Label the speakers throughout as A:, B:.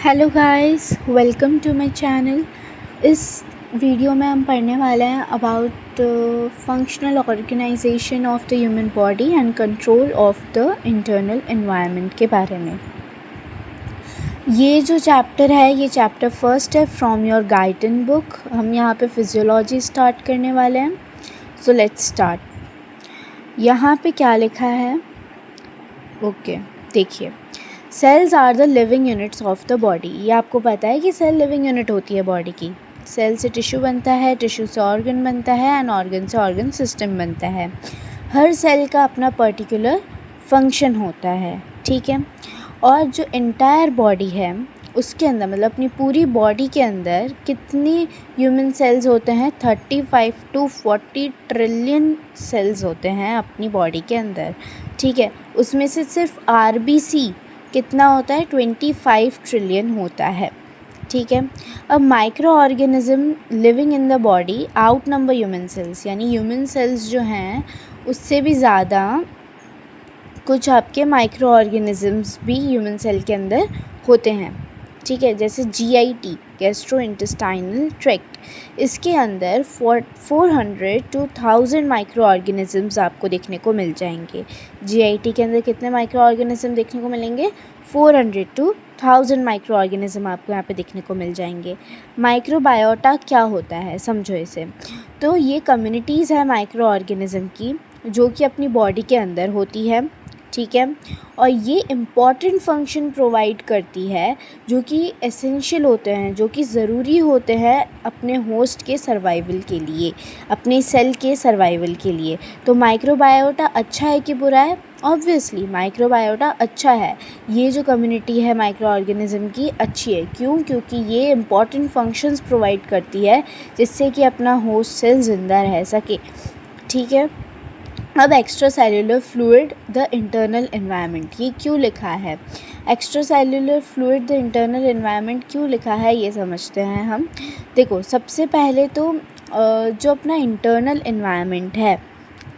A: Hello guys, welcome to my channel. इस video में हम पढ़ने वाले हैं about functional organisation of the human body and control of the internal environment के बारे में। ये जो चैप्टर है ये चैप्टर फर्स्ट है फ्रॉम योर गाइडन बुक। हम यहाँ पे फिजियोलॉजी स्टार्ट करने वाले हैं। So let's start. यहाँ पे क्या लिखा है? ओके, देखिए, cells are the living units of the body. ये आपको पता है कि सेल लिविंग यूनिट होती है बॉडी की। सेल से टिश्यू बनता है, टिश्यू से ऑर्गन बनता है एंड ऑर्गन से ऑर्गन सिस्टम बनता है। हर सेल का अपना पर्टिकुलर फंक्शन होता है, ठीक है। और जो एंटायर बॉडी है उसके अंदर, मतलब अपनी पूरी बॉडी के अंदर कितनी ह्यूमन सेल्स होते हैं? 35 to 40 ट्रिलियन सेल्स होते हैं अपनी बॉडी के अंदर, ठीक है। उसमें से सिर्फ आरबीसी कितना होता है? 25 ट्रिलियन होता है, ठीक है। अब micro organism living in the body out number human cells, यानी ह्यूमन सेल्स जो हैं उससे भी ज़्यादा कुछ आपके माइक्रो ऑर्गेनिजम्स भी ह्यूमन सेल के अंदर होते हैं, ठीक है। जैसे GIT, गैस्ट्रो इंटेस्टाइनल ट्रैक्ट, इसके अंदर 400 to 1000 माइक्रो ऑर्गेनिजम्स आपको देखने को मिल जाएंगे। GIT के अंदर कितने माइक्रो ऑर्गेनिज्म देखने को मिलेंगे? 400 to 1000 माइक्रो ऑर्गेनिज्म आपको यहाँ पे देखने को मिल जाएंगे। माइक्रोबायोटा क्या होता है, समझो इसे। तो ये कम्युनिटीज़ है माइक्रो ऑर्गेनिज्म की जो कि अपनी बॉडी के अंदर होती है, ठीक है। और ये इम्पॉर्टेंट फंक्शन प्रोवाइड करती है जो कि एसेंशियल होते हैं, जो कि ज़रूरी होते हैं अपने होस्ट के सर्वाइवल के लिए, अपने सेल के सर्वाइवल के लिए। तो माइक्रोबायोटा अच्छा है कि बुरा है? ऑब्वियसली माइक्रोबायोटा अच्छा है। ये जो कम्युनिटी है माइक्रो ऑर्गेनिज्म की अच्छी है। क्यों? क्योंकि ये इम्पॉर्टेंट फंक्शंस प्रोवाइड करती है जिससे कि अपना होस्ट सेल ज़िंदा रह सके, ठीक है। अब extra cellular fluid the internal environment, ये क्यों लिखा है? Extra cellular fluid the internal environment क्यों लिखा है ये समझते हैं हम। देखो, सबसे पहले तो जो अपना इंटरनल एनवायरनमेंट है,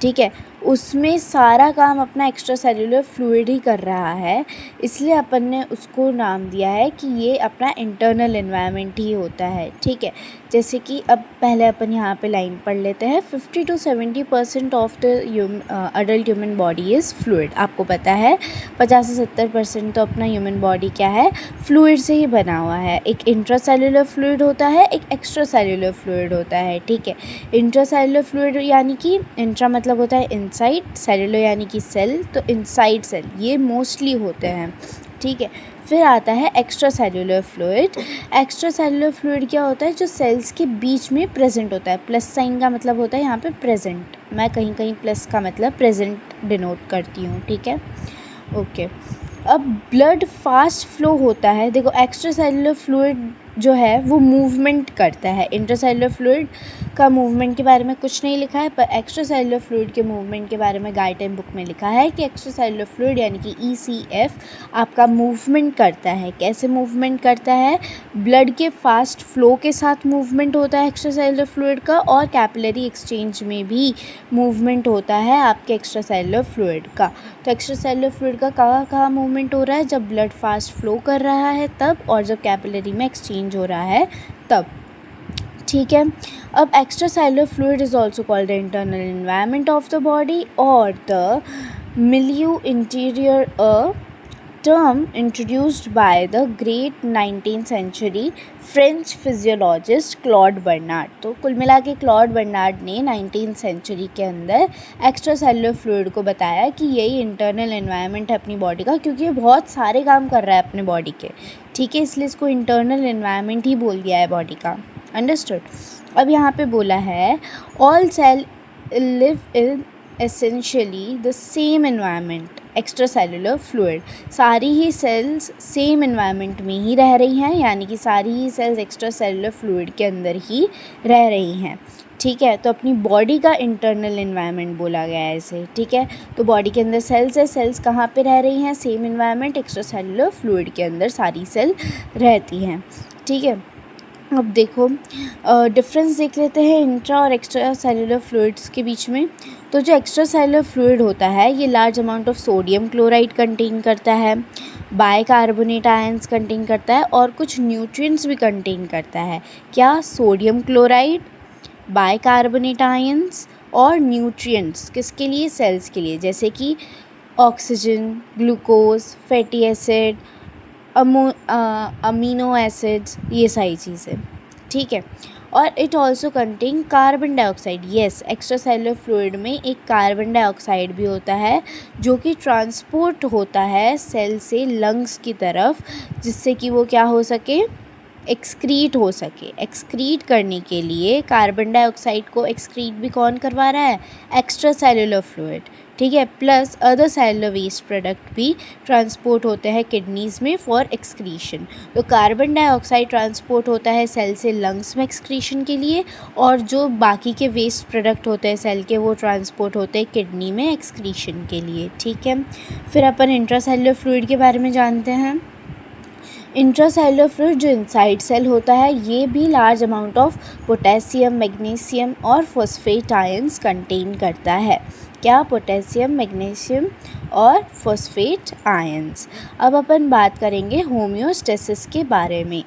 A: ठीक है, उसमें सारा काम अपना एक्स्ट्रा सेल्यूलर फ्लूइड ही कर रहा है, इसलिए अपन ने उसको नाम दिया है कि ये अपना इंटरनल एनवायरनमेंट ही होता है, ठीक है। जैसे कि अब पहले अपन यहाँ पे लाइन पढ़ लेते हैं। 50 to 70% of the adult human body is fluid. आपको पता है 50 से 70% तो अपना ह्यूमन बॉडी क्या है? फ्लूइड से ही बना हुआ है। एक इंट्रा सेल्यूलर फ्लूइड होता है, एक एक्स्ट्रा सेल्यूलर फ्लूइड होता है, ठीक है। इंट्रा सेल्यूलर फ्लूइड यानी कि इंट्रा मतलब होता है इनसाइड, सेल्यूलर यानी कि सेल, तो इनसाइड सेल ये मोस्टली होते हैं, ठीक है। फिर आता है extra cellular fluid. Extra cellular fluid क्या होता है? जो सेल्स के बीच में प्रेजेंट होता है। प्लस साइन का मतलब होता है यहाँ पे प्रेजेंट, मैं कहीं कहीं प्लस का मतलब प्रेजेंट डिनोट करती हूँ, ठीक है, ओके। अब ब्लड फास्ट फ्लो होता है। देखो, एक्स्ट्रा सेल्यूलर फ्लूइड जो है वो मूवमेंट करता है। इंट्रासेल्युलर फ्लूइड का मूवमेंट के बारे में कुछ नहीं लिखा है, पर एक्स्ट्रा सेल्युलर फ्लूइड के मूवमेंट के बारे में गाइडलाइन बुक में लिखा है कि एक्स्ट्रा सेल्युलर फ्लूइड यानी कि ECF आपका मूवमेंट करता है। कैसे मूवमेंट करता है? ब्लड के फास्ट फ्लो के साथ मूवमेंट होता है एक्स्ट्रा सेल्युलर फ्लूइड का, और कैपिलरी एक्सचेंज में भी मूवमेंट होता है आपके एक्स्ट्रा सेल्युलर फ्लूइड का। तो एक्स्ट्रा सेल्युलर फ्लूइड का कहाँ कहाँ मूवमेंट हो रहा है? जब ब्लड फास्ट फ्लो कर रहा है तब, और जब कैपिलरी में एक्सचेंज हो रहा है तब, ठीक है। अब extra cellular fluid is also called the internal environment of the body और the milieu interior, a term introduced by the great 19th century French physiologist Claude Bernard. तो कुल मिला के क्लॉड बर्नार्ड ने 19th सेंचुरी के अंदर extra cellular fluid को बताया कि यही इंटरनल एनवायरनमेंट है अपनी बॉडी का, क्योंकि ये बहुत सारे काम कर रहा है अपने बॉडी के, ठीक है, इसलिए इसको इंटरनल एनवायरनमेंट ही बोल दिया है बॉडी का। अंडरस्टूड। अब यहाँ पे बोला है all cell live in essentially the same environment extra cellular fluid. सारी ही सेल्स सेम एनवायरनमेंट में ही रह रही हैं, यानी कि सारी ही सेल्स एक्स्ट्रा सेल्युलर फ्लूइड के अंदर ही रह रही हैं, ठीक है। तो अपनी बॉडी का इंटरनल एनवायरनमेंट बोला गया है इसे, ठीक है। तो बॉडी के अंदर सेल्स है, सेल्स कहाँ पे रह रही हैं? Same environment extra cellular fluid के अंदर सारी सेल रहती हैं, ठीक है। अब देखो, डिफरेंस देख लेते हैं इंट्रा और एक्स्ट्रा सेल्युलर फ्लूइड्स के बीच में। तो जो एक्स्ट्रा सेल्युलर फ्लूइड होता है ये large amount of sodium chloride contain करता है, बाइकार्बोनेट आयंस कंटेन करता है और कुछ न्यूट्रिएंट्स भी कंटेन करता है। क्या? सोडियम क्लोराइड, बाइकार्बोनेट आयंस और न्यूट्रिएंट्स किसके लिए? सेल्स के लिए, जैसे कि oxygen, glucose, fatty acid, amino acids, ये सारी चीज़ें, ठीक है। और it also contain carbon dioxide. Yes, extra cellular fluid में एक कार्बन डाइऑक्साइड भी होता है जो कि ट्रांसपोर्ट होता है सेल से लंग्स की तरफ, जिससे कि वो क्या हो सके? एक्सक्रीट हो सके। एक्सक्रीट करने के लिए कार्बन डाइऑक्साइड को एक्सक्रीट भी कौन करवा रहा है? एक्स्ट्रा सेलुलर फ्लूइड, ठीक है। Plus other cellular waste product भी ट्रांसपोर्ट होते हैं किडनीज़ में फॉर एक्सक्रीशन। तो कार्बन डाइऑक्साइड ट्रांसपोर्ट होता है सेल से लंग्स में एक्सक्रीशन के लिए, और जो बाकी के वेस्ट प्रोडक्ट होते हैं सेल के, वो ट्रांसपोर्ट होते हैं किडनी में एक्सक्रीशन के लिए, ठीक है। फिर अपन इंट्रासेलुलर फ्लूइड के बारे में जानते हैं। इंट्रासेलुलर फ्लूइड जो इनसाइड सेल होता है, ये भी large amount of potassium, magnesium और फॉस्फेट आयंस कंटेन करता है। क्या? पोटेशियम, मैग्नीशियम और फॉस्फेट आयंस। अब अपन बात करेंगे होम्योस्टेसिस के बारे में,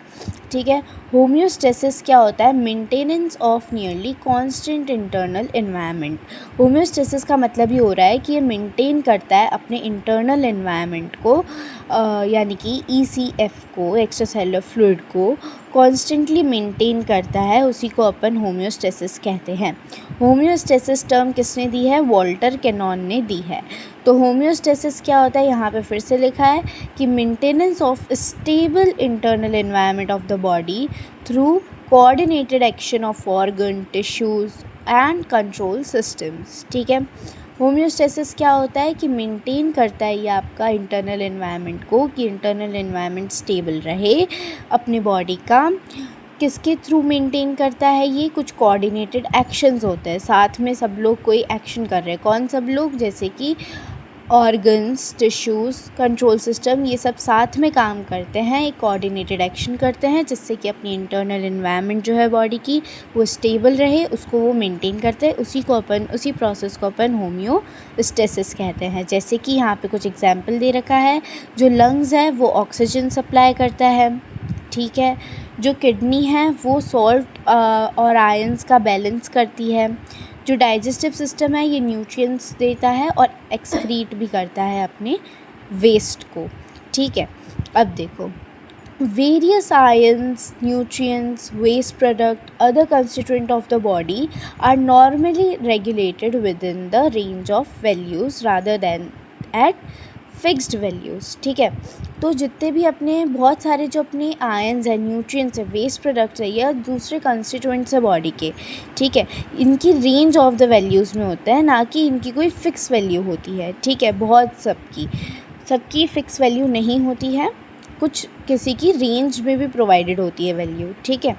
A: ठीक है। होम्योस्टेसिस क्या होता है? Maintenance of nearly constant internal environment. Homeostasis का मतलब ये हो रहा है कि ये मेंटेन करता है अपने इंटरनल एनवायरनमेंट को, यानी कि ECF को, एक्स्ट्रा सेलुलर फ्लूइड को कॉन्स्टेंटली मेंटेन करता है, उसी को अपन होम्योस्टेसिस कहते हैं। होम्योस्टेसिस टर्म किसने दी है? वॉल्टर कैनॉन ने दी है। तो होम्योस्टेसिस क्या होता है? यहाँ पे फिर से लिखा है कि maintenance of stable internal environment of the body through coordinated action of organ, tissues and control systems, ठीक है। होम्योस्टेसिस क्या होता है? कि मेंटेन करता है ये आपका इंटरनल एनवायरनमेंट को, कि इंटरनल एनवायरनमेंट स्टेबल रहे अपनी बॉडी का। किसके थ्रू मेंटेन करता है ये? कुछ कोऑर्डिनेटेड एक्शंस होते हैं, साथ में सब लोग कोई एक्शन कर रहे हैं। कौन सब लोग? जैसे कि ऑर्गन्स, टिश्यूज़, कंट्रोल सिस्टम, ये सब साथ में काम करते हैं, एक कोऑर्डिनेटेड एक्शन करते हैं, जिससे कि अपनी इंटरनल एनवायरनमेंट जो है बॉडी की वो स्टेबल रहे, उसको वो मेंटेन करते हैं। उसी प्रोसेस को अपन होम्योस्टेसिस कहते हैं। जैसे कि यहाँ पे कुछ एग्जांपल दे रखा है। जो लंग्स है वो ऑक्सीजन सप्लाई करता है, ठीक है। जो किडनी है वो सॉल्ट और आयंस का बैलेंस करती है। जो डाइजेस्टिव सिस्टम है ये न्यूट्रिएंट्स देता है और एक्सक्रीट भी करता है अपने वेस्ट को, ठीक है। अब देखो, various ions, nutrients, waste product, other constituent of the body are normally regulated within the range of values rather than at fixed values, ठीक है। तो जितने भी अपने बहुत सारे जो अपने आयंस है, न्यूट्रिएंट्स है, वेस्ट प्रोडक्ट्स है या दूसरे कंस्टिट्यूएंट्स है बॉडी के, ठीक है, इनकी रेंज ऑफ द वैल्यूज़ में होता है, ना कि इनकी कोई फ़िक्स वैल्यू होती है, ठीक है। बहुत सबकी फ़िक्स वैल्यू नहीं होती है, कुछ किसी की रेंज में भी प्रोवाइडेड होती है वैल्यू, ठीक है।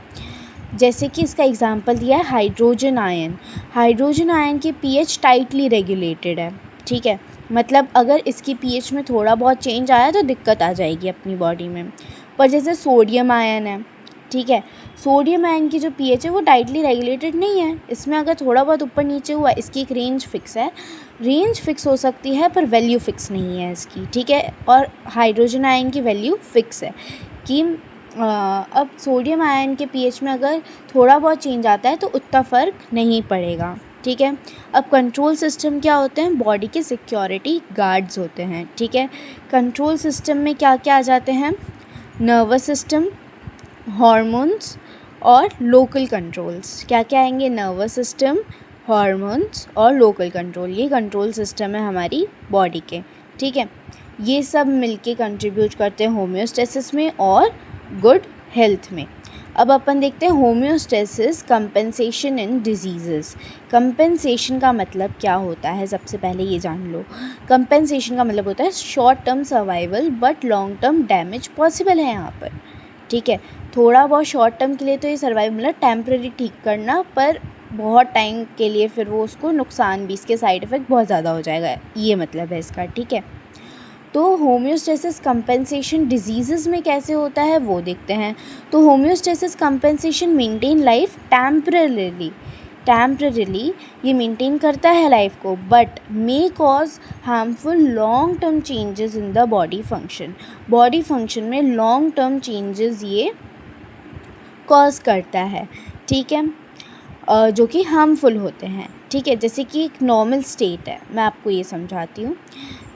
A: जैसे कि इसका एग्जांपल दिया है हाइड्रोजन आयन। हाइड्रोजन आयन की pH टाइटली रेगुलेटेड है, ठीक है। मतलब अगर इसकी pH में थोड़ा बहुत चेंज आया तो दिक्कत आ जाएगी अपनी बॉडी में। पर जैसे सोडियम आयन है, ठीक है, सोडियम आयन की जो pH है वो टाइटली रेगुलेटेड नहीं है। इसमें अगर थोड़ा बहुत ऊपर नीचे हुआ, इसकी एक रेंज फिक्स है। रेंज फिक्स हो सकती है पर वैल्यू फ़िक्स नहीं है इसकी, ठीक है। और हाइड्रोजन आयन की वैल्यू फ़िक्स है कि अब सोडियम आयन के pH में अगर थोड़ा बहुत चेंज आता है तो उतना फ़र्क नहीं पड़ेगा, ठीक है। अब कंट्रोल सिस्टम क्या होते हैं? बॉडी के सिक्योरिटी गार्ड्स होते हैं, ठीक है। कंट्रोल सिस्टम में क्या क्या आ जाते हैं? नर्वस सिस्टम, हार्मोन्स और लोकल कंट्रोल्स। क्या क्या आएंगे? नर्वस सिस्टम, हार्मोन्स और लोकल कंट्रोल। ये कंट्रोल सिस्टम है हमारी बॉडी के, ठीक है। ये सब मिलके कंट्रीब्यूट करते हैं होम्योस्टेसिस में और गुड हेल्थ में। अब अपन देखते हैं होम्योस्टेसिस कंपेंसेशन इन डिजीज़ेस। कंपेंसेशन का मतलब क्या होता है? सबसे पहले ये जान लो। कंपेंसेशन का मतलब होता है short term survival but long term damage possible है यहाँ पर, ठीक है। थोड़ा बहुत शॉर्ट टर्म के लिए तो ये सर्वाइव मतलब टेम्प्रेरी ठीक करना, पर बहुत टाइम के लिए फिर वो उसको नुकसान भी, इसके साइड इफ़ेक्ट बहुत ज़्यादा हो जाएगा, ये मतलब है इसका, ठीक है। तो होम्योस्टेसिस कंपेंसेशन डिजीज़ में कैसे होता है वो देखते हैं। तो homeostasis compensation maintain life temporarily. Temporarily ये मेंटेन करता है लाइफ को, but may cause harmful long term changes in the body function में लॉन्ग टर्म चेंजेस ये कॉज करता है, ठीक है, जो कि हार्मफुल होते हैं, ठीक है। जैसे कि एक नॉर्मल स्टेट है, मैं आपको ये समझाती हूँ।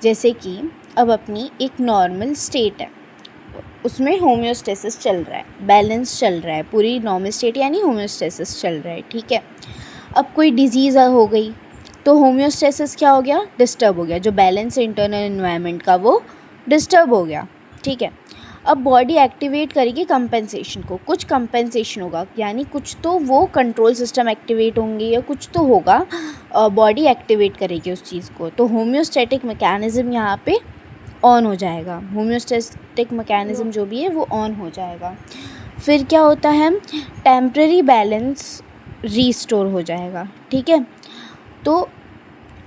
A: जैसे कि अब अपनी एक नॉर्मल स्टेट है, उसमें होम्योस्टेसिस चल रहा है, बैलेंस चल रहा है, पूरी नॉर्मल स्टेट यानी होम्योस्टेसिस चल रहा है, ठीक है। अब कोई डिजीज़ हो गई तो होम्योस्टेसिस क्या हो गया, डिस्टर्ब हो गया, जो बैलेंस है इंटरनल एनवायरनमेंट का वो डिस्टर्ब हो गया, ठीक है। अब बॉडी एक्टिवेट करेगी कंपेंसेशन को, कुछ कंपेंसेशन होगा, यानी कुछ तो वो कंट्रोल सिस्टम एक्टिवेट होंगे या कुछ तो होगा, बॉडी एक्टिवेट करेगी उस चीज़ को, तो होम्योस्टैटिक मैकेनिज़्म यहाँ पे ऑन हो जाएगा, होम्योस्टैटिक मैकेनिज़्म जो भी है वो ऑन हो जाएगा। फिर क्या होता है, टेम्पररी बैलेंस रीस्टोर हो जाएगा, ठीक है। तो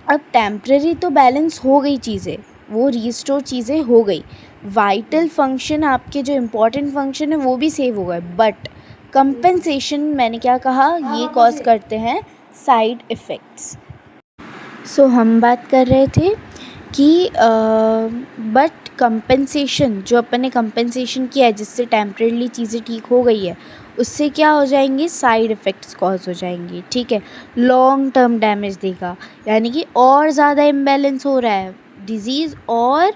A: अब टेम्पररी तो बैलेंस हो गई चीज़ें, वो रीस्टोर चीज़ें हो गई, वाइटल फंक्शन आपके जो इम्पोर्टेंट फंक्शन है वो भी सेव हो गए, बट कंपेंसेशन मैंने क्या कहा, ये कॉज करते हैं साइड इफ़ेक्ट्स। सो हम बात कर रहे थे कि बट कंपेंसेशन, जो अपन ने कंपेंसेशन किया है जिससे टेम्परेली चीज़ें ठीक हो गई है, उससे क्या हो जाएंगे, साइड इफ़ेक्ट्स कॉज हो जाएंगे, ठीक है। लॉन्ग टर्म डैमेज देगा, यानी कि और ज़्यादा इम्बैलेंस हो रहा है, डिज़ीज़ और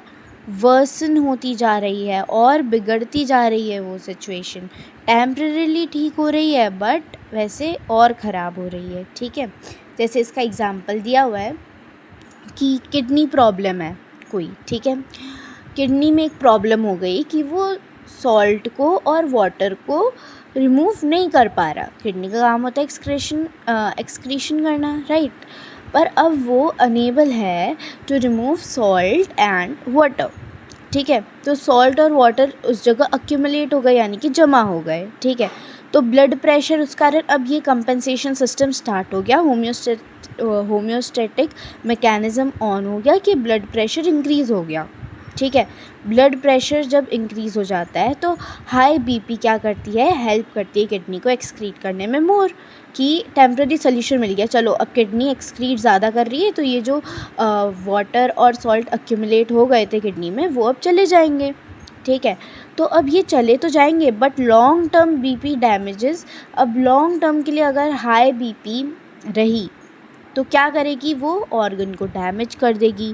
A: वर्सन होती जा रही है और बिगड़ती जा रही है वो सिचुएशन, टेम्परेली ठीक हो रही है बट वैसे और ख़राब हो रही है, ठीक है। जैसे इसका एग्ज़ाम्पल दिया हुआ है कि किडनी प्रॉब्लम है कोई, ठीक है, किडनी में एक प्रॉब्लम हो गई कि वो सॉल्ट को और वाटर को रिमूव नहीं कर पा रहा, किडनी का काम होता है एक्सक्रीशन करना, राइट, पर अब वो अनेबल है to remove salt and water, ठीक है। तो सॉल्ट और वाटर उस जगह अक्यूमुलेट हो गए, यानी कि जमा हो गए, ठीक है। तो ब्लड प्रेशर उस कारण अब ये कंपेंसेशन सिस्टम स्टार्ट हो गया, होम्योस्टैटिक मैकेनिज़्म ऑन हो गया कि ब्लड प्रेशर इंक्रीज़ हो गया, ठीक है। ब्लड प्रेशर जब इंक्रीज़ हो जाता है तो हाई बीपी क्या करती है, हेल्प करती है किडनी को एक्सक्रीट करने में मोर, कि टेम्पररी सोल्यूशन मिल गया, चलो अब किडनी एक्सक्रीट ज़्यादा कर रही है तो ये जो वाटर और सॉल्ट अक्यूमुलेट हो गए थे किडनी में वो अब चले जाएंगे, ठीक है। तो अब ये चले तो जाएंगे but long term BP damages, अब लॉन्ग टर्म के लिए अगर हाई बीपी रही तो क्या करेगी, वो ऑर्गन को डैमेज कर देगी,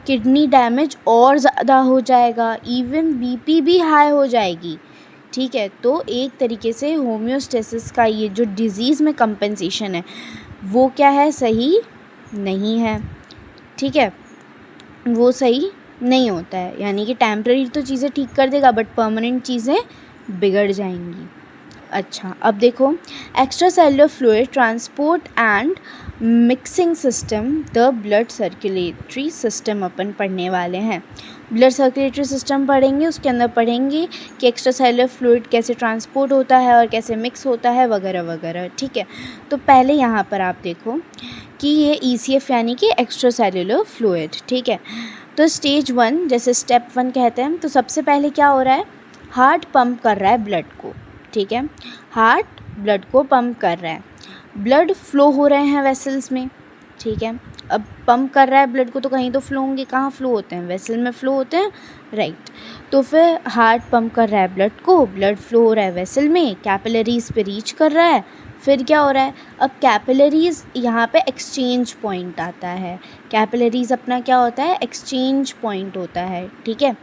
A: किडनी डैमेज और ज़्यादा हो जाएगा, इवन बीपी भी हाई हो जाएगी, ठीक है। तो एक तरीके से होम्योस्टेसिस का ये जो डिज़ीज़ में कंपेंसेशन है वो क्या है, सही नहीं है, ठीक है, वो सही नहीं होता है, यानी कि टेम्पररी तो चीज़ें ठीक कर देगा बट परमानेंट चीज़ें बिगड़ जाएंगी। अच्छा, अब देखो, extra cellular fluid transport and mixing system the blood circulatory system अपन पढ़ने वाले हैं। ब्लड सर्कुलेटरी सिस्टम पढ़ेंगे, उसके अंदर पढ़ेंगे कि एक्स्ट्रा सेलुलर फ्लूइड कैसे ट्रांसपोर्ट होता है और कैसे मिक्स होता है वगैरह वगैरह, ठीक है। तो पहले यहाँ पर आप देखो कि ये ECF यानी कि एक्स्ट्रा सेलुलर फ्लूइड, ठीक है। तो स्टेज 1 जैसे स्टेप 1 कहते हैं, तो सबसे पहले क्या हो रहा है, हार्ट पंप कर रहा है ब्लड को, ठीक है, हार्ट ब्लड को पंप कर रहा है, ब्लड फ्लो हो रहे हैं वेसल्स में, ठीक है। अब पंप कर रहा है ब्लड को तो कहीं तो फ्लो होंगे, कहाँ फ्लो होते हैं, वेसल में फ्लो होते हैं, राइट। तो फिर हार्ट पंप कर रहा है ब्लड को, ब्लड फ्लो हो रहा है वेसल में, कैपिलरीज पे रीच कर रहा है, फिर क्या हो रहा है, अब कैपिलरीज यहाँ पे एक्सचेंज पॉइंट आता है, कैपिलरीज अपना क्या होता है, एक्सचेंज पॉइंट होता है, ठीक है।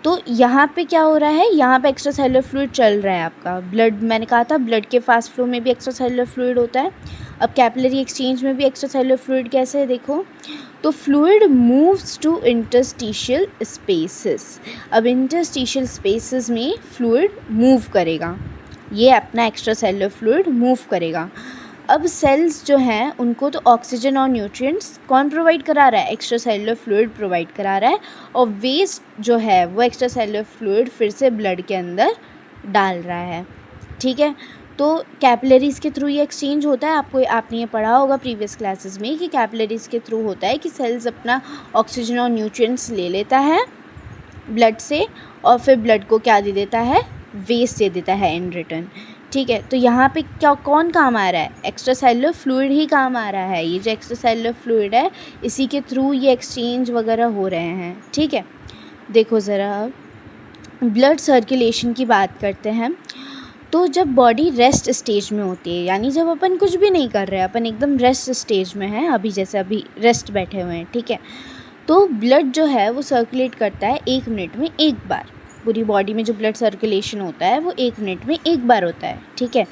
A: तो यहाँ पे क्या हो रहा है, यहाँ पे एक्स्ट्रा सेलुलर फ्लूइड चल रहा है आपका, ब्लड, मैंने कहा था ब्लड के फास्ट फ्लो में भी एक्स्ट्रा सेलुलर फ्लूइड होता है, अब कैपिलरी एक्सचेंज में भी एक्स्ट्रा सेलुलर फ्लूइड कैसे है देखो, तो fluid moves to interstitial spaces, अब इंटरस्टिशियल स्पेसेस में फ्लूइड मूव करेगा, ये अपना एक्स्ट्रा सेलुलर फ्लूइड मूव करेगा। अब सेल्स जो हैं उनको तो ऑक्सीजन और न्यूट्रिएंट्स कौन प्रोवाइड करा रहा है, एक्स्ट्रा सेलुलर फ्लूइड प्रोवाइड करा रहा है, और वेस्ट जो है वो एक्स्ट्रा सेलुलर फ्लूइड फिर से ब्लड के अंदर डाल रहा है, ठीक है। तो कैपिलरीज़ के थ्रू ये एक्सचेंज होता है, आपने ये पढ़ा होगा प्रीवियस क्लासेस में कि कैपिलरीज़ के थ्रू होता है कि सेल्स अपना ऑक्सीजन और न्यूट्रिएंट्स ले लेता है ब्लड से और फिर ब्लड को क्या दे देता है, वेस्ट दे देता है इन रिटर्न, ठीक है। तो यहाँ पे क्या कौन काम आ रहा है, एक्स्ट्रा सेलुलर फ्लूइड ही काम आ रहा है। ये जो एक्स्ट्रा सेलुलर फ्लूइड है इसी के थ्रू ये एक्सचेंज वगैरह हो रहे हैं। ठीक है, देखो ज़रा ब्लड सर्कुलेशन की बात करते हैं। तो जब बॉडी रेस्ट स्टेज में होती है, यानी जब अपन कुछ भी नहीं कर रहे हैं, अपन एकदम रेस्ट स्टेज में हैं, अभी जैसे अभी रेस्ट बैठे हुए हैं, ठीक है, तो ब्लड जो है वो सर्कुलेट करता है 1 मिनट में 1 बार। पूरी बॉडी में जो ब्लड सर्कुलेशन होता है वो 1 मिनट में 1 बार होता है। ठीक है,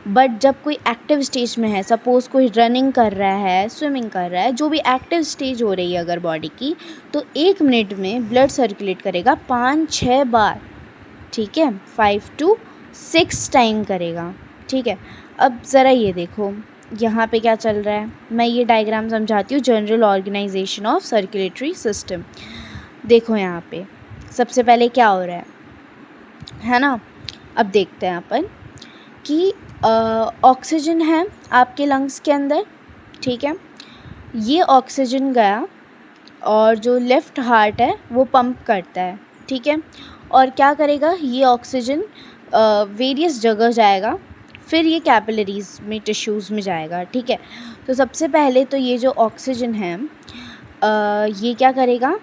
A: बट जब कोई एक्टिव स्टेज में है, सपोज़ कोई रनिंग कर रहा है, स्विमिंग कर रहा है, जो भी एक्टिव स्टेज हो रही है अगर बॉडी की, तो 1 मिनट में ब्लड सर्कुलेट करेगा 5-6 बार। ठीक है, 5 to 6 टाइम करेगा। ठीक है, अब ज़रा ये देखो यहाँ पे क्या चल रहा है, मैं ये डायग्राम समझाती हूँ, general organisation of circulatory system. देखो यहाँ पे सबसे पहले क्या हो रहा है ना। अब देखते हैं अपन कि ऑक्सीजन है आपके लंग्स के अंदर। ठीक है, ये ऑक्सीजन गया और जो लेफ़्ट हार्ट है वो पंप करता है। ठीक है, और क्या करेगा, ये ऑक्सीजन वेरियस जगह जाएगा, फिर ये कैपिलरीज़ में, टिश्यूज़ में जाएगा। ठीक है, तो सबसे पहले तो ये जो ऑक्सीजन है ये क्या करेगा,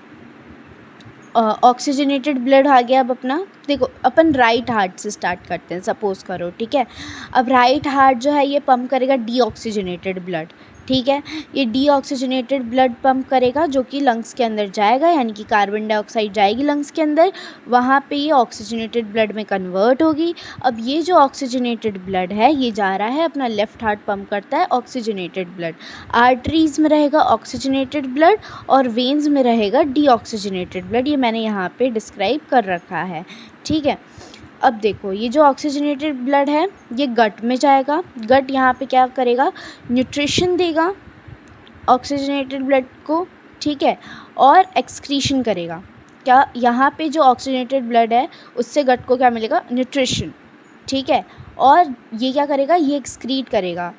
A: ऑक्सीजनेटेड ब्लड आ गया। अब अपना देखो, अपन राइट हार्ट से स्टार्ट करते हैं, सपोज़ करो। ठीक है, अब राइट हार्ट जो है ये पंप करेगा डीऑक्सीजनेटेड ब्लड। ठीक है, ये डीऑक्सीजनेटेड ब्लड पंप करेगा जो कि लंग्स के अंदर जाएगा, यानी कि कार्बन डाइऑक्साइड जाएगी लंग्स के अंदर, वहाँ पे ये ऑक्सीजनेटेड ब्लड में कन्वर्ट होगी। अब ये जो ऑक्सीजनेटेड ब्लड है ये जा रहा है, अपना लेफ़्ट हार्ट पंप करता है ऑक्सीजनेटेड ब्लड, आर्टरीज़ में रहेगा ऑक्सीजनेटेड ब्लड और वेन्स में रहेगा डीऑक्सीजनेटेड ब्लड। ये मैंने यहाँ पे डिस्क्राइब कर रखा है। ठीक है, अब देखो ये जो ऑक्सीजनेटेड ब्लड है ये गट में जाएगा। गट यहाँ पे क्या करेगा, न्यूट्रिशन देगा ऑक्सीजनेटेड ब्लड को। ठीक है, और एक्सक्रीशन करेगा। क्या यहाँ पे जो ऑक्सीजनेटेड ब्लड है उससे गट को क्या मिलेगा, न्यूट्रिशन। ठीक है, और ये क्या करेगा, ये एक्सक्रीट करेगा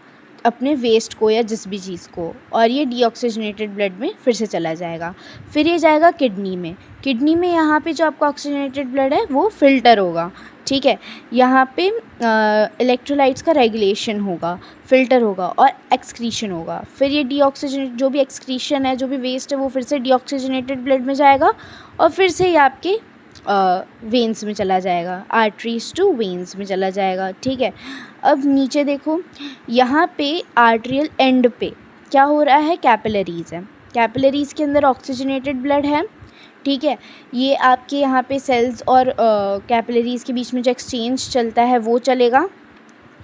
A: अपने वेस्ट को या जिस भी चीज़ को, और ये डीऑक्सीजनेटेड ब्लड में फिर से चला जाएगा। फिर ये जाएगा किडनी में। किडनी में यहाँ पे जो आपका ऑक्सीजनेटेड ब्लड है वो फ़िल्टर होगा। ठीक है, यहाँ पे इलेक्ट्रोलाइट्स का रेगुलेशन होगा, फ़िल्टर होगा और एक्सक्रीशन होगा। फिर ये डीऑक्सीजनेट, जो भी एक्सक्रीशन है, जो भी वेस्ट है, वो फिर से डीऑक्सीजनेटेड ब्लड में जाएगा और फिर से ये आपके वेन्स में चला जाएगा, आर्टरीज टू वेन्स में चला जाएगा। ठीक है, अब नीचे देखो, यहाँ पे आर्ट्रियल एंड पे क्या हो रहा है, कैपिलरीज़ है। कैपिलरीज़ के अंदर ऑक्सीजनेटेड ब्लड है। ठीक है, ये आपके यहाँ पे सेल्स और कैपिलरीज़ के बीच में जो एक्सचेंज चलता है वो चलेगा,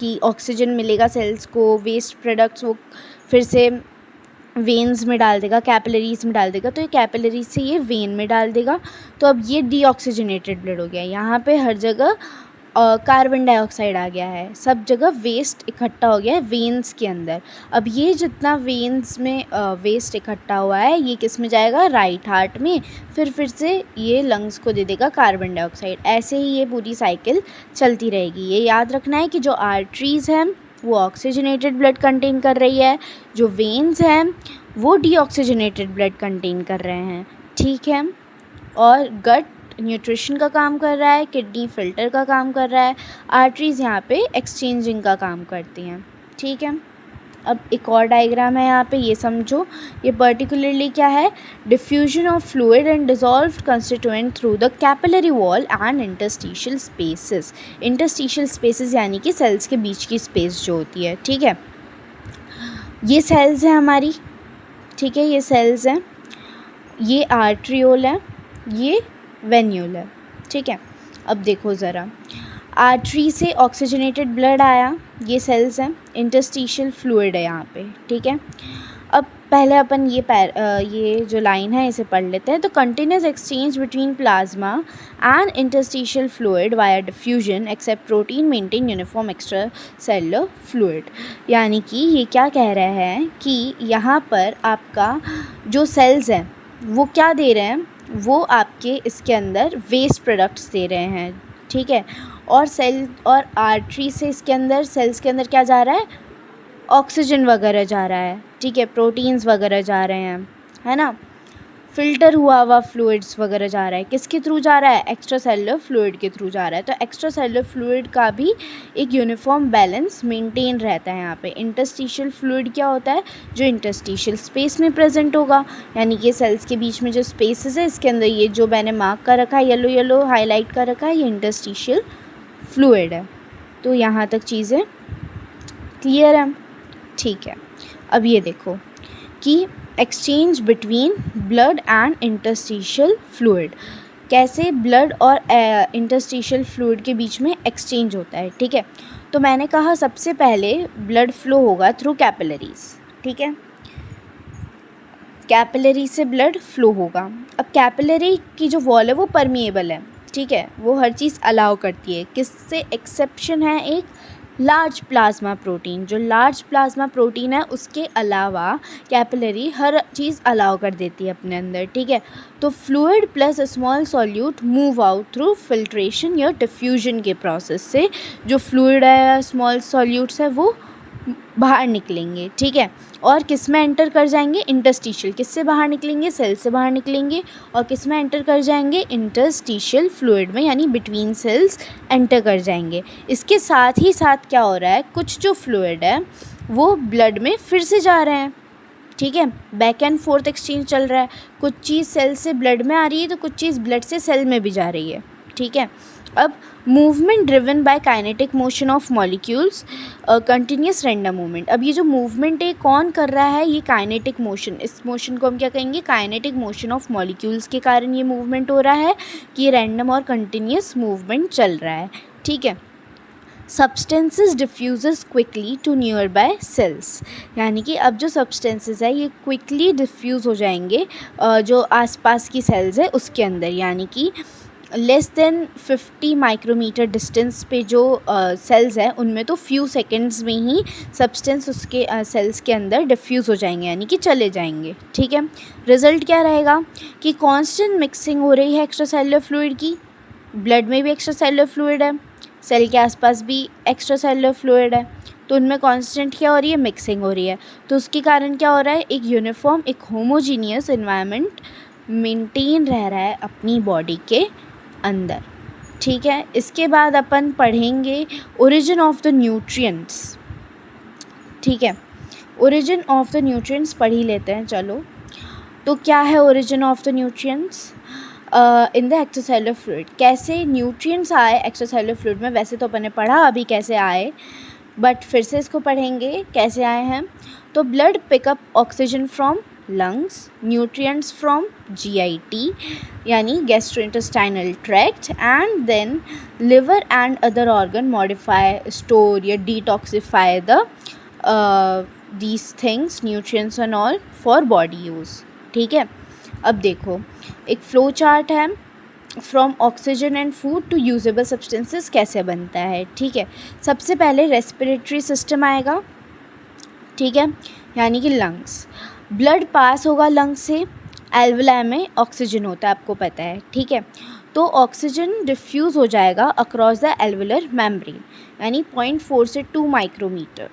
A: कि ऑक्सीजन मिलेगा सेल्स को, वेस्ट प्रोडक्ट्स वो फिर से वेन्स में डाल देगा, कैपिलरीज़ में डाल देगा, तो ये कैपिलरीज से ये वेन में डाल देगा। तो अब ये डीऑक्सीजनेटेड ब्लड हो गया। यहाँ पे हर जगह कार्बन डाइऑक्साइड आ गया है, सब जगह वेस्ट इकट्ठा हो गया है वेन्स के अंदर। अब ये जितना वेन्स में वेस्ट इकट्ठा हुआ है ये किस में जाएगा, राइट हार्ट में, फिर से ये लंग्स को दे देगा कार्बन डाइऑक्साइड। ऐसे ही ये पूरी साइकिल चलती रहेगी। ये याद रखना है कि जो आर्टरीज़ हैं वो ऑक्सीजनेटेड ब्लड कंटेन कर रही है, जो वेन्स हैं वो डीऑक्सीजनेटेड ब्लड कंटेन कर रहे हैं। ठीक है, और गट न्यूट्रिशन का काम कर रहा है, किडनी फिल्टर का काम कर रहा है, आर्टरीज़ यहाँ पे एक्सचेंजिंग का काम करती हैं। ठीक है, अब एक और डायग्राम है यहाँ पे, ये समझो। ये पर्टिकुलरली क्या है, diffusion of fluid and dissolved constituent through the capillary wall and interstitial spaces. Interstitial spaces यानी कि सेल्स के बीच की स्पेस जो होती है। ठीक है, ये सेल्स हैं हमारी। ठीक है, ये सेल्स हैं, ये आर्ट्रियोल है, ये वेन्यूल है। ठीक है, अब देखो ज़रा, आर्टरी से ऑक्सीजनेटेड ब्लड आया, ये सेल्स हैं, इंटरस्टिशियल फ्लूइड है यहाँ पे। ठीक है, अब पहले अपन ये जो लाइन है इसे पढ़ लेते हैं। तो continuous exchange between plasma and interstitial fluid via diffusion except protein maintain uniform extra cellular fluid. यानी कि ये क्या कह रहे हैं कि यहाँ पर आपका जो सेल्स हैं वो क्या दे रहे हैं, वो आपके इसके अंदर वेस्ट प्रोडक्ट्स दे रहे हैं। ठीक है, और सेल और आर्टरी से इसके अंदर, सेल्स के अंदर क्या जा रहा है, ऑक्सीजन वगैरह जा रहा है। ठीक है, प्रोटीन्स वगैरह जा रहे हैं, है ना। फ़िल्टर हुआ फ्लूइड्स वगैरह जा रहा है, किसके थ्रू जा रहा है, एक्स्ट्रा सेलुलर फ्लूइड के थ्रू जा रहा है। तो एक्स्ट्रा सेलुलर फ्लूइड का भी एक यूनिफॉर्म बैलेंस मेंटेन रहता है यहाँ पे। इंटरस्टिशियल फ्लूइड क्या होता है, जो इंटरस्टिशियल स्पेस में प्रेजेंट होगा, यानी कि सेल्स के बीच में जो स्पेसेस है इसके अंदर ये जो मैंने मार्क कर रखा है, येलो येलो हाईलाइट कर रखा है, ये इंटरस्टिशियल फ्लूइड है। तो यहाँ तक चीज़ें क्लियर है, ठीक है। अब ये देखो कि exchange between blood and interstitial fluid, कैसे ब्लड और इंटरस्टिशियल फ्लूइड के बीच में एक्सचेंज होता है, ठीक है। तो मैंने कहा सबसे पहले ब्लड फ्लो होगा थ्रू कैपिलरीज, ठीक है, कैपिलरी से ब्लड फ्लो होगा। अब कैपिलरी की जो वॉल है वो परमिएबल है, ठीक है, वो हर चीज़ अलाउ करती है, किससे एक्सेप्शन है एक लार्ज प्लाज्मा प्रोटीन, जो लार्ज प्लाज्मा प्रोटीन है उसके अलावा कैपिलरी हर चीज़ अलाउ कर देती है अपने अंदर, ठीक है। तो fluid plus small solute move out through filtration या डिफ्यूजन के प्रोसेस से जो फ्लूइड है, स्मॉल सॉल्यूट्स है, वो बाहर निकलेंगे, ठीक है। और किस में एंटर कर जाएंगे, इंटरस्टिशियल, किससे बाहर निकलेंगे, सेल से बाहर निकलेंगे, और किस में एंटर कर जाएंगे, इंटरस्टिशियल फ्लूइड में, यानी बिटवीन सेल्स एंटर कर जाएंगे। इसके साथ ही साथ क्या हो रहा है, कुछ जो फ्लूइड है वो ब्लड में फिर से जा रहे हैं, ठीक है, बैक एंड फोर्थ एक्सचेंज चल रहा है। कुछ चीज़ सेल से ब्लड में आ रही है तो कुछ चीज़ ब्लड से सेल में भी जा रही है, ठीक है। अब movement driven by kinetic motion of molecules, continuous random movement. अब ये जो मूवमेंट है कौन कर रहा है, ये काइनेटिक मोशन, इस मोशन को हम क्या कहेंगे, काइनेटिक मोशन ऑफ मॉलिक्यूल्स के कारण ये मूवमेंट हो रहा है कि रैंडम और कंटिन्यूस मूवमेंट चल रहा है, ठीक है। Substances diffuses quickly to nearby cells, यानी कि अब जो सब्सटेंसेस है ये क्विकली डिफ्यूज़ हो जाएंगे जो आसपास की सेल्स है उसके अंदर, यानी कि लेस देन 50 माइक्रोमीटर डिस्टेंस पे जो सेल्स हैं उनमें तो फ्यू सेकेंड्स में ही सब्सटेंस उसके सेल्स के अंदर डिफ्यूज़ हो जाएंगे, यानी कि चले जाएंगे, ठीक है। रिज़ल्ट क्या रहेगा कि कांस्टेंट मिक्सिंग हो रही है एक्स्ट्रा सेलुलर फ्लूइड की, ब्लड में भी एक्स्ट्रा सेलुलर फ्लूइड है, सेल के आसपास भी एक्स्ट्रा सेलुलर फ्लूइड है, तो उनमें कांस्टेंट क्या हो रही है, मिक्सिंग हो रही है। तो उसके कारण क्या हो रहा है, एक यूनिफॉर्म, एक होमोजीनियस एनवायरनमेंट मेंटेन रह रहा है अपनी बॉडी के अंदर, ठीक है। इसके बाद अपन पढ़ेंगे ओरिजिन ऑफ द न्यूट्रिएंट्स, ठीक है, ओरिजिन ऑफ द न्यूट्रिएंट्स पढ़ ही लेते हैं, चलो। तो क्या है origin of the nutrients in the extracellular fluid, कैसे न्यूट्रिएंट्स आए एक्स्ट्रासेलुलर फ्लूइड में, वैसे तो अपन ने पढ़ा अभी कैसे आए, बट फिर से इसको पढ़ेंगे कैसे आए हैं। तो blood pickup oxygen from lungs, nutrients from GIT यानी gastrointestinal tract, and then liver and other organ modify, store या detoxify the these things, nutrients and all for body use, ठीक है। अब देखो एक फ्लो चार्ट है, from oxygen and food to usable substances कैसे बनता है, ठीक है। सबसे पहले रेस्पिरेटरी सिस्टम आएगा, ठीक है, यानी कि लंग्स, ब्लड पास होगा लंग्स से, एल्वुलाई में ऑक्सीजन होता है आपको पता है, ठीक है। तो ऑक्सीजन डिफ्यूज़ हो जाएगा अक्रॉस द एल्वुलर मेम्ब्रेन, यानी 0.4 से 2 माइक्रोमीटर,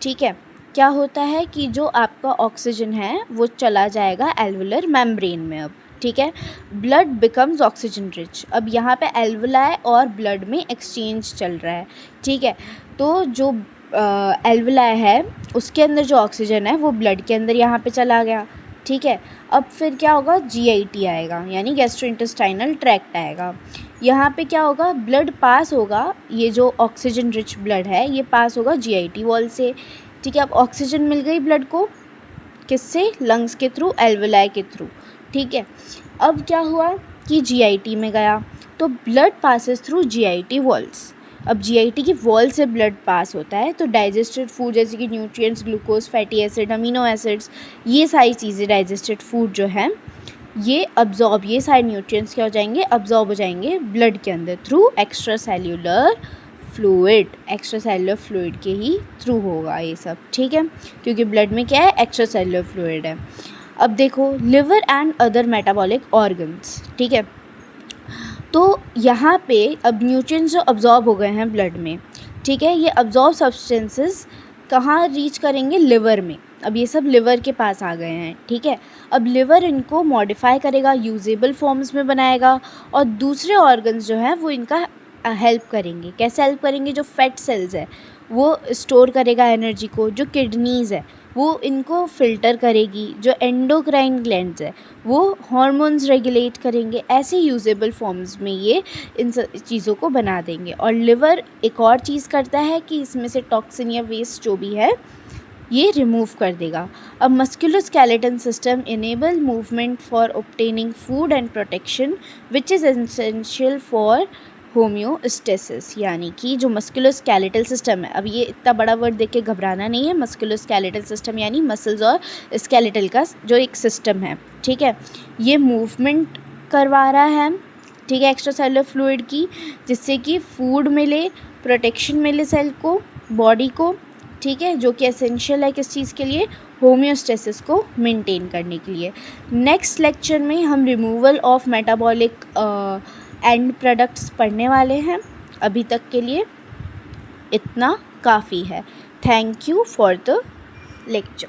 A: ठीक है। क्या होता है कि जो आपका ऑक्सीजन है वो चला जाएगा एल्वुलर मेम्ब्रेन में अब, ठीक है। ब्लड बिकम्स ऑक्सीजन रिच, अब यहाँ पे एल्वुलाई और ब्लड में एक्सचेंज चल रहा है, ठीक है। तो जो एल्वुलाई है उसके अंदर जो ऑक्सीजन है वो ब्लड के अंदर यहाँ पे चला गया, ठीक है। अब फिर क्या होगा, GIT आएगा, यानी गैस्ट्रोइंटेस्टाइनल ट्रैक्ट आएगा। यहाँ पे क्या होगा, ब्लड पास होगा, ये जो ऑक्सीजन रिच ब्लड है ये पास होगा GIT वॉल से, ठीक है। अब ऑक्सीजन मिल गई ब्लड को किससे, लंग्स के थ्रू, एल्वुलाई के थ्रू, ठीक है। अब क्या हुआ कि GIT में गया, तो blood passes through GIT walls, अब GIT की वॉल से ब्लड पास होता है तो डाइजेस्टेड फूड जैसे कि nutrients, glucose, fatty acid, amino acids, ये सारी चीज़ें डाइजेस्टेड फूड जो है ये अब्जॉर्ब, ये सारे न्यूट्रिएंट्स क्या हो जाएंगे, अब्जॉर्ब हो जाएंगे ब्लड के अंदर through extra cellular fluid, extra cellular fluid के ही थ्रू होगा ये सब, ठीक है, क्योंकि ब्लड में क्या है, एक्स्ट्रा सेल्यूलर फ्लूइड है। अब देखो liver and other metabolic organs, ठीक है। तो यहाँ पे अब न्यूट्रिएंट्स जो अब्जॉर्ब हो गए हैं ब्लड में, ठीक है, ये अब्जॉर्ब सब्सटेंसेस कहाँ रीच करेंगे, लिवर में, अब ये सब लिवर के पास आ गए हैं, ठीक है। अब लिवर इनको मॉडिफाई करेगा, यूजेबल फॉर्म्स में बनाएगा, और दूसरे ऑर्गन्स जो हैं वो इनका हेल्प करेंगे। कैसे हेल्प करेंगे? जो फैट सेल्स है वो स्टोर करेगा एनर्जी को, जो किडनीज़ है वो इनको फ़िल्टर करेगी, जो एंडोक्राइन ग्लैंड्स है वो हार्मोन्स रेगुलेट करेंगे। ऐसे यूजेबल फॉर्म्स में ये इन चीज़ों को बना देंगे। और लिवर एक और चीज़ करता है कि इसमें से टॉक्सिन या वेस्ट जो भी है ये रिमूव कर देगा। अब musculoskeleton system enable movement for obtaining food and protection which is essential for homeostasis, यानी कि जो मस्कुलोस्केलेटल सिस्टम है, अब ये इतना बड़ा वर्ड देख के घबराना नहीं है। मस्कुलोस्केलेटल सिस्टम यानी मसल्स और स्केलेटल का जो एक सिस्टम है, ठीक है। ये मूवमेंट करवा रहा है, ठीक है, एक्स्ट्रा सेलुलर फ्लूइड की, जिससे कि फूड मिले, प्रोटेक्शन मिले सेल को, बॉडी को, ठीक है, जो कि एसेंशियल है किस चीज़ के लिए? होम्योस्टेसिस को मेंटेन करने के लिए। नेक्स्ट लेक्चर में हम removal of metabolic and products पढ़ने वाले हैं। अभी तक के लिए इतना काफ़ी है। Thank you for the lecture.